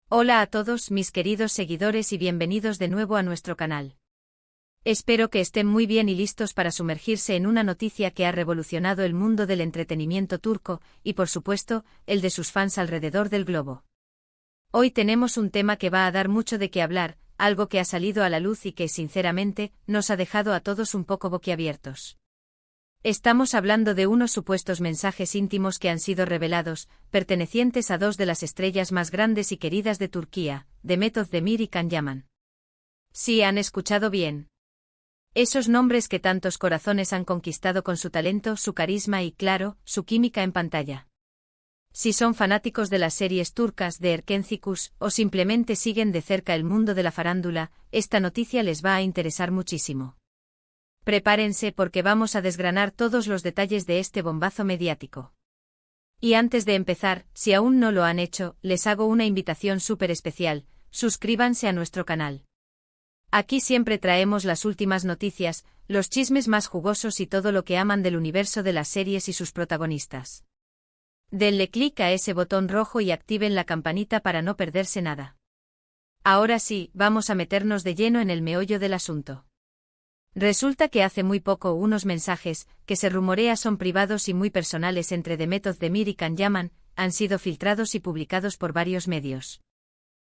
Hola a todos mis queridos seguidores y bienvenidos de nuevo a nuestro canal. Espero que estén muy bien y listos para sumergirse en una noticia que ha revolucionado el mundo del entretenimiento turco y, por supuesto, el de sus fans alrededor del globo. Hoy tenemos un tema que va a dar mucho de qué hablar, algo que ha salido a la luz y que, sinceramente, nos ha dejado a todos un poco boquiabiertos. Estamos hablando de unos supuestos mensajes íntimos que han sido revelados, pertenecientes a dos de las estrellas más grandes y queridas de Turquía, Demet Özdemir y Can Yaman. Sí, han escuchado bien. Esos nombres que tantos corazones han conquistado con su talento, su carisma y, claro, su química en pantalla. Si son fanáticos de las series turcas de Erkencikus o simplemente siguen de cerca el mundo de la farándula, esta noticia les va a interesar muchísimo. Prepárense porque vamos a desgranar todos los detalles de este bombazo mediático. Y antes de empezar, si aún no lo han hecho, les hago una invitación súper especial: suscríbanse a nuestro canal. Aquí siempre traemos las últimas noticias, los chismes más jugosos y todo lo que aman del universo de las series y sus protagonistas. Denle clic a ese botón rojo y activen la campanita para no perderse nada. Ahora sí, vamos a meternos de lleno en el meollo del asunto. Resulta que hace muy poco unos mensajes, que se rumorea son privados y muy personales entre Demet Özdemir y Can Yaman, han sido filtrados y publicados por varios medios.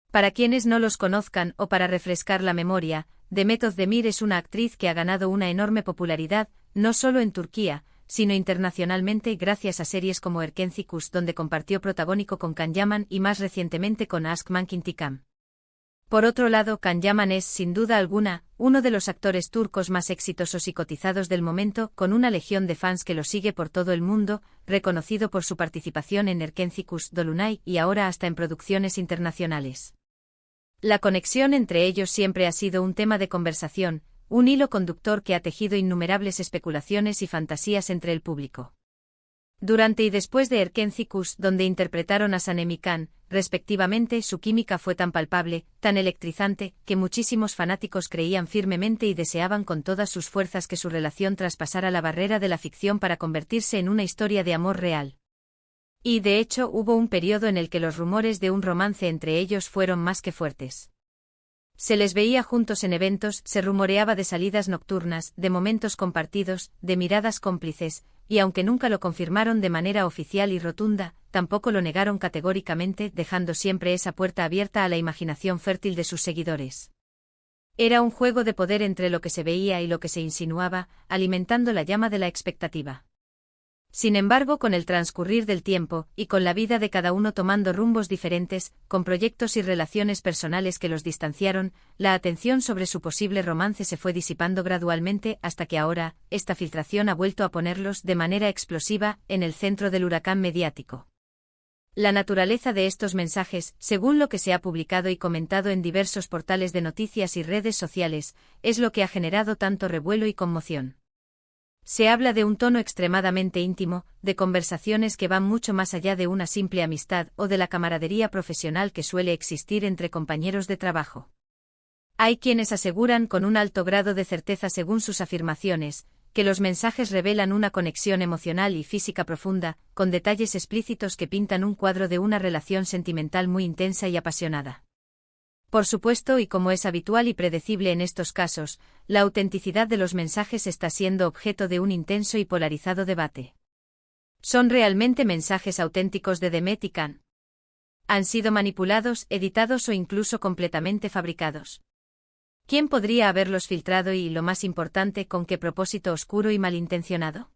Para quienes no los conozcan o para refrescar la memoria, Demet Özdemir es una actriz que ha ganado una enorme popularidad, no solo en Turquía, sino internacionalmente gracias a series como Erkencikus, donde compartió protagónico con Can Yaman y más recientemente con Aşk Intikam. Por otro lado, Can Yaman es, sin duda alguna, uno de los actores turcos más exitosos y cotizados del momento, con una legión de fans que lo sigue por todo el mundo, reconocido por su participación en Erkencikus, Dolunay y ahora hasta en producciones internacionales. La conexión entre ellos siempre ha sido un tema de conversación, un hilo conductor que ha tejido innumerables especulaciones y fantasías entre el público. Durante y después de Erkencikus, donde interpretaron a Sanem y Can, respectivamente, su química fue tan palpable, tan electrizante, que muchísimos fanáticos creían firmemente y deseaban con todas sus fuerzas que su relación traspasara la barrera de la ficción para convertirse en una historia de amor real. Y de hecho hubo un periodo en el que los rumores de un romance entre ellos fueron más que fuertes. Se les veía juntos en eventos, se rumoreaba de salidas nocturnas, de momentos compartidos, de miradas cómplices, y aunque nunca lo confirmaron de manera oficial y rotunda, tampoco lo negaron categóricamente, dejando siempre esa puerta abierta a la imaginación fértil de sus seguidores. Era un juego de poder entre lo que se veía y lo que se insinuaba, alimentando la llama de la expectativa. Sin embargo, con el transcurrir del tiempo, y con la vida de cada uno tomando rumbos diferentes, con proyectos y relaciones personales que los distanciaron, la atención sobre su posible romance se fue disipando gradualmente hasta que ahora, esta filtración ha vuelto a ponerlos, de manera explosiva, en el centro del huracán mediático. La naturaleza de estos mensajes, según lo que se ha publicado y comentado en diversos portales de noticias y redes sociales, es lo que ha generado tanto revuelo y conmoción. Se habla de un tono extremadamente íntimo, de conversaciones que van mucho más allá de una simple amistad o de la camaradería profesional que suele existir entre compañeros de trabajo. Hay quienes aseguran con un alto grado de certeza, según sus afirmaciones, que los mensajes revelan una conexión emocional y física profunda, con detalles explícitos que pintan un cuadro de una relación sentimental muy intensa y apasionada. Por supuesto, y como es habitual y predecible en estos casos, la autenticidad de los mensajes está siendo objeto de un intenso y polarizado debate. ¿Son realmente mensajes auténticos de Demet y Can? ¿Han sido manipulados, editados o incluso completamente fabricados? ¿Quién podría haberlos filtrado y, lo más importante, con qué propósito oscuro y malintencionado?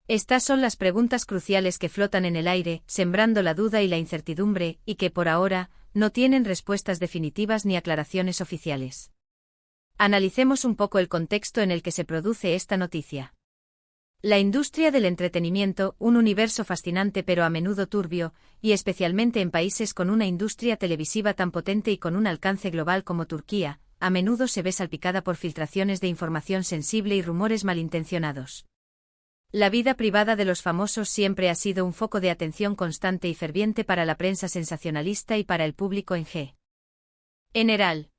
Estas son las preguntas cruciales que flotan en el aire, sembrando la duda y la incertidumbre, y que por ahora no tienen respuestas definitivas ni aclaraciones oficiales. Analicemos un poco el contexto en el que se produce esta noticia. La industria del entretenimiento, un universo fascinante pero a menudo turbio, y especialmente en países con una industria televisiva tan potente y con un alcance global como Turquía, a menudo se ve salpicada por filtraciones de información sensible y rumores malintencionados. La vida privada de los famosos siempre ha sido un foco de atención constante y ferviente para la prensa sensacionalista y para el público en general.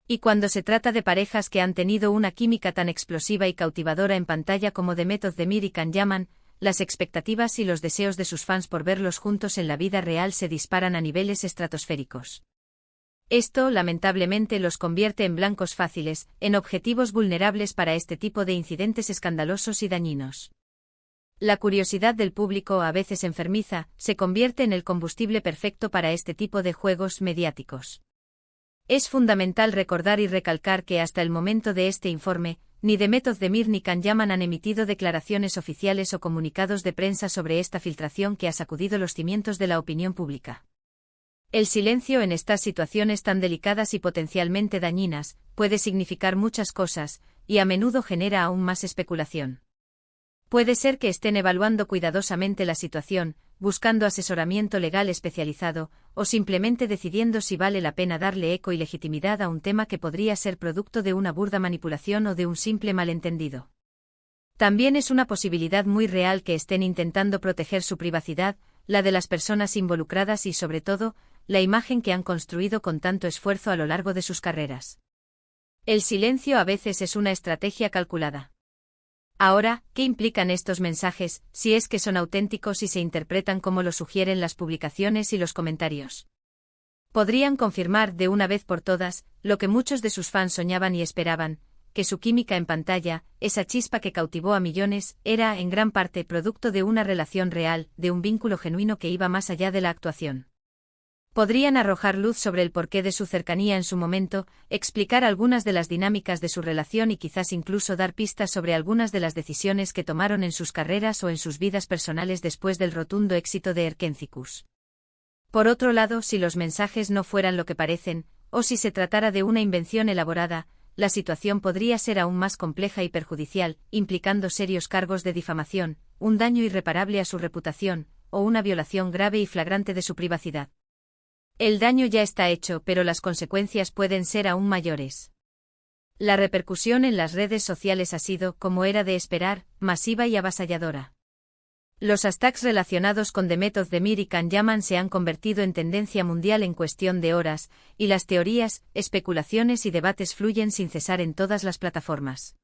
Y cuando se trata de parejas que han tenido una química tan explosiva y cautivadora en pantalla como Demet Özdemir y Can Yaman, las expectativas y los deseos de sus fans por verlos juntos en la vida real se disparan a niveles estratosféricos. Esto, lamentablemente, los convierte en blancos fáciles, en objetivos vulnerables para este tipo de incidentes escandalosos y dañinos. La curiosidad del público, a veces enfermiza, se convierte en el combustible perfecto para este tipo de juegos mediáticos. Es fundamental recordar y recalcar que hasta el momento de este informe, ni Demet Özdemir ni Can Yaman han emitido declaraciones oficiales o comunicados de prensa sobre esta filtración que ha sacudido los cimientos de la opinión pública. El silencio en estas situaciones tan delicadas y potencialmente dañinas puede significar muchas cosas, y a menudo genera aún más especulación. Puede ser que estén evaluando cuidadosamente la situación, buscando asesoramiento legal especializado, o simplemente decidiendo si vale la pena darle eco y legitimidad a un tema que podría ser producto de una burda manipulación o de un simple malentendido. También es una posibilidad muy real que estén intentando proteger su privacidad, la de las personas involucradas y, sobre todo, la imagen que han construido con tanto esfuerzo a lo largo de sus carreras. El silencio a veces es una estrategia calculada. Ahora, ¿qué implican estos mensajes, si es que son auténticos y se interpretan como lo sugieren las publicaciones y los comentarios? Podrían confirmar de una vez por todas lo que muchos de sus fans soñaban y esperaban, que su química en pantalla, esa chispa que cautivó a millones, era en gran parte producto de una relación real, de un vínculo genuino que iba más allá de la actuación. Podrían arrojar luz sobre el porqué de su cercanía en su momento, explicar algunas de las dinámicas de su relación y quizás incluso dar pistas sobre algunas de las decisiones que tomaron en sus carreras o en sus vidas personales después del rotundo éxito de Erkencikus. Por otro lado, si los mensajes no fueran lo que parecen, o si se tratara de una invención elaborada, la situación podría ser aún más compleja y perjudicial, implicando serios cargos de difamación, un daño irreparable a su reputación, o una violación grave y flagrante de su privacidad. El daño ya está hecho, pero las consecuencias pueden ser aún mayores. La repercusión en las redes sociales ha sido, como era de esperar, masiva y avasalladora. Los hashtags relacionados con Demet Özdemir y Can Yaman se han convertido en tendencia mundial en cuestión de horas, y las teorías, especulaciones y debates fluyen sin cesar en todas las plataformas.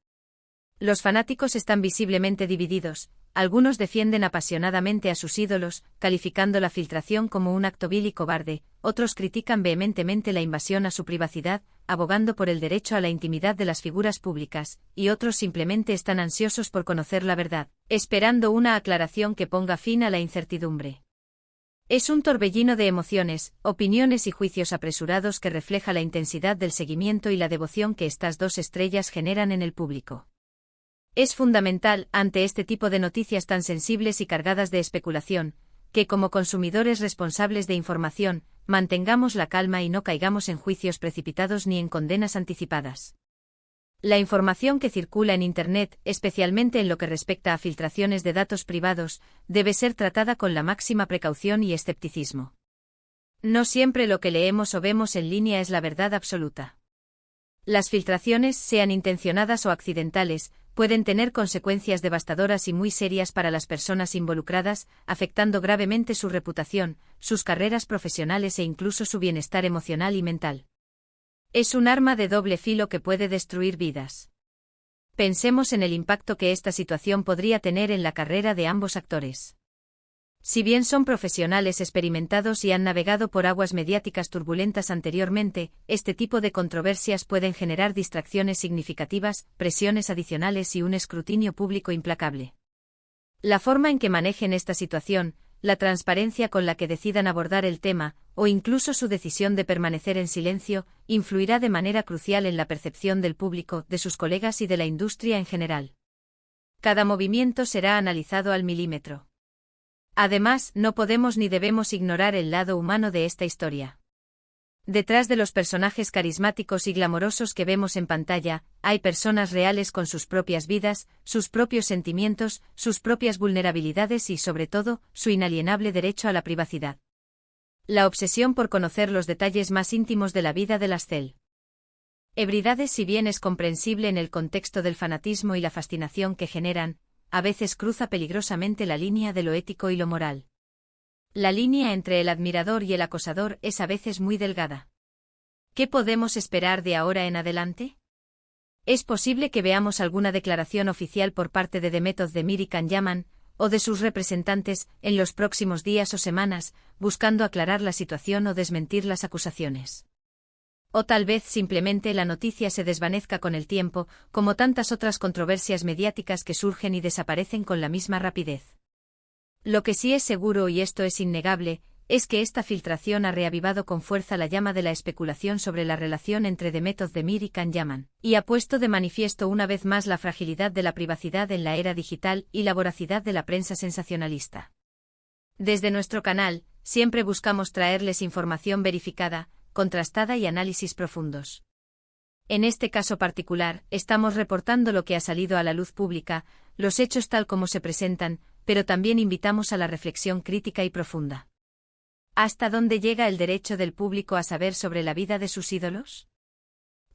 Los fanáticos están visiblemente divididos. Algunos defienden apasionadamente a sus ídolos, calificando la filtración como un acto vil y cobarde, otros critican vehementemente la invasión a su privacidad, abogando por el derecho a la intimidad de las figuras públicas, y otros simplemente están ansiosos por conocer la verdad, esperando una aclaración que ponga fin a la incertidumbre. Es un torbellino de emociones, opiniones y juicios apresurados que refleja la intensidad del seguimiento y la devoción que estas dos estrellas generan en el público. Es fundamental, ante este tipo de noticias tan sensibles y cargadas de especulación, que como consumidores responsables de información, mantengamos la calma y no caigamos en juicios precipitados ni en condenas anticipadas. La información que circula en Internet, especialmente en lo que respecta a filtraciones de datos privados, debe ser tratada con la máxima precaución y escepticismo. No siempre lo que leemos o vemos en línea es la verdad absoluta. Las filtraciones, sean intencionadas o accidentales, pueden tener consecuencias devastadoras y muy serias para las personas involucradas, afectando gravemente su reputación, sus carreras profesionales e incluso su bienestar emocional y mental. Es un arma de doble filo que puede destruir vidas. Pensemos en el impacto que esta situación podría tener en la carrera de ambos actores. Si bien son profesionales experimentados y han navegado por aguas mediáticas turbulentas anteriormente, este tipo de controversias pueden generar distracciones significativas, presiones adicionales y un escrutinio público implacable. La forma en que manejen esta situación, la transparencia con la que decidan abordar el tema, o incluso su decisión de permanecer en silencio, influirá de manera crucial en la percepción del público, de sus colegas y de la industria en general. Cada movimiento será analizado al milímetro. Además, no podemos ni debemos ignorar el lado humano de esta historia. Detrás de los personajes carismáticos y glamorosos que vemos en pantalla, hay personas reales con sus propias vidas, sus propios sentimientos, sus propias vulnerabilidades y, sobre todo, su inalienable derecho a la privacidad. La obsesión por conocer los detalles más íntimos de la vida de las celebridades, si bien es comprensible en el contexto del fanatismo y la fascinación que generan, a veces cruza peligrosamente la línea de lo ético y lo moral. La línea entre el admirador y el acosador es a veces muy delgada. ¿Qué podemos esperar de ahora en adelante? Es posible que veamos alguna declaración oficial por parte de Demet Özdemir y Can Yaman, o de sus representantes, en los próximos días o semanas, buscando aclarar la situación o desmentir las acusaciones. O tal vez simplemente la noticia se desvanezca con el tiempo, como tantas otras controversias mediáticas que surgen y desaparecen con la misma rapidez. Lo que sí es seguro, y esto es innegable, es que esta filtración ha reavivado con fuerza la llama de la especulación sobre la relación entre Demet Özdemir y Can Yaman, y ha puesto de manifiesto una vez más la fragilidad de la privacidad en la era digital y la voracidad de la prensa sensacionalista. Desde nuestro canal, siempre buscamos traerles información verificada, contrastada y análisis profundos. En este caso particular, estamos reportando lo que ha salido a la luz pública, los hechos tal como se presentan, pero también invitamos a la reflexión crítica y profunda. ¿Hasta dónde llega el derecho del público a saber sobre la vida de sus ídolos?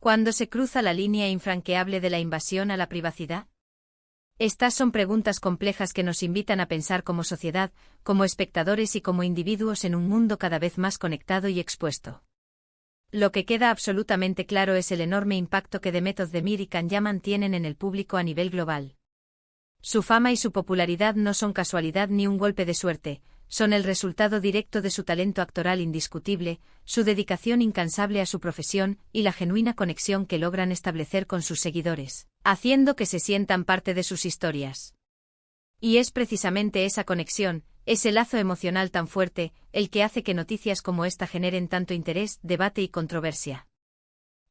¿Cuándo se cruza la línea infranqueable de la invasión a la privacidad? Estas son preguntas complejas que nos invitan a pensar como sociedad, como espectadores y como individuos en un mundo cada vez más conectado y expuesto. Lo que queda absolutamente claro es el enorme impacto que Demet Özdemir y Can Yaman tienen en el público a nivel global. Su fama y su popularidad no son casualidad ni un golpe de suerte, son el resultado directo de su talento actoral indiscutible, su dedicación incansable a su profesión y la genuina conexión que logran establecer con sus seguidores, haciendo que se sientan parte de sus historias. Y es precisamente esa conexión, ese lazo emocional tan fuerte, el que hace que noticias como esta generen tanto interés, debate y controversia.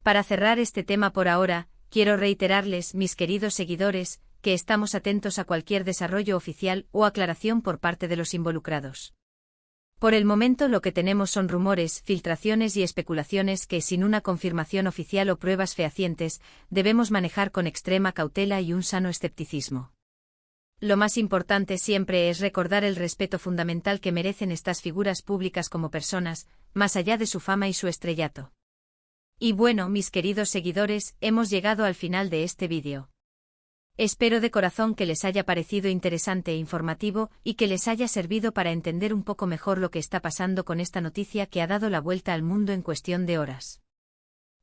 Para cerrar este tema por ahora, quiero reiterarles, mis queridos seguidores, que estamos atentos a cualquier desarrollo oficial o aclaración por parte de los involucrados. Por el momento lo que tenemos son rumores, filtraciones y especulaciones que, sin una confirmación oficial o pruebas fehacientes, debemos manejar con extrema cautela y un sano escepticismo. Lo más importante siempre es recordar el respeto fundamental que merecen estas figuras públicas como personas, más allá de su fama y su estrellato. Y bueno, mis queridos seguidores, hemos llegado al final de este vídeo. Espero de corazón que les haya parecido interesante e informativo y que les haya servido para entender un poco mejor lo que está pasando con esta noticia que ha dado la vuelta al mundo en cuestión de horas.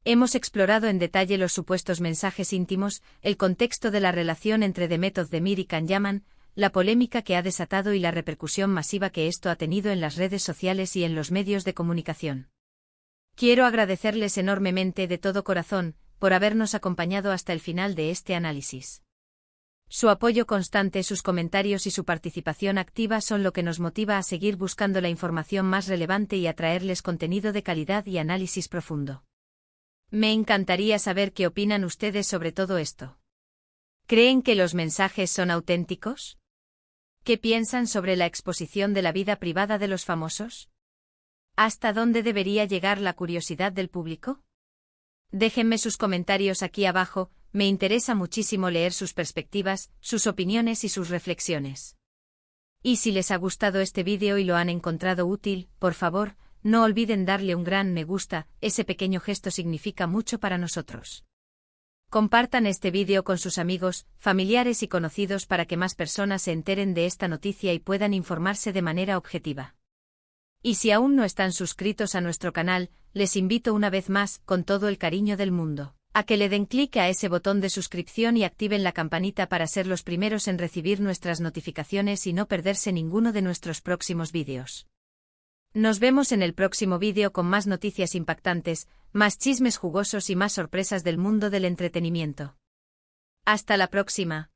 Hemos explorado en detalle los supuestos mensajes íntimos, el contexto de la relación entre Demet Özdemir y Can Yaman, la polémica que ha desatado y la repercusión masiva que esto ha tenido en las redes sociales y en los medios de comunicación. Quiero agradecerles enormemente de todo corazón por habernos acompañado hasta el final de este análisis. Su apoyo constante, sus comentarios y su participación activa son lo que nos motiva a seguir buscando la información más relevante y a traerles contenido de calidad y análisis profundo. Me encantaría saber qué opinan ustedes sobre todo esto. ¿Creen que los mensajes son auténticos? ¿Qué piensan sobre la exposición de la vida privada de los famosos? ¿Hasta dónde debería llegar la curiosidad del público? Déjenme sus comentarios aquí abajo. Me interesa muchísimo leer sus perspectivas, sus opiniones y sus reflexiones. Y si les ha gustado este vídeo y lo han encontrado útil, por favor, no olviden darle un gran me gusta, ese pequeño gesto significa mucho para nosotros. Compartan este vídeo con sus amigos, familiares y conocidos para que más personas se enteren de esta noticia y puedan informarse de manera objetiva. Y si aún no están suscritos a nuestro canal, les invito una vez más, con todo el cariño del mundo, a que le den clic a ese botón de suscripción y activen la campanita para ser los primeros en recibir nuestras notificaciones y no perderse ninguno de nuestros próximos vídeos. Nos vemos en el próximo vídeo con más noticias impactantes, más chismes jugosos y más sorpresas del mundo del entretenimiento. Hasta la próxima.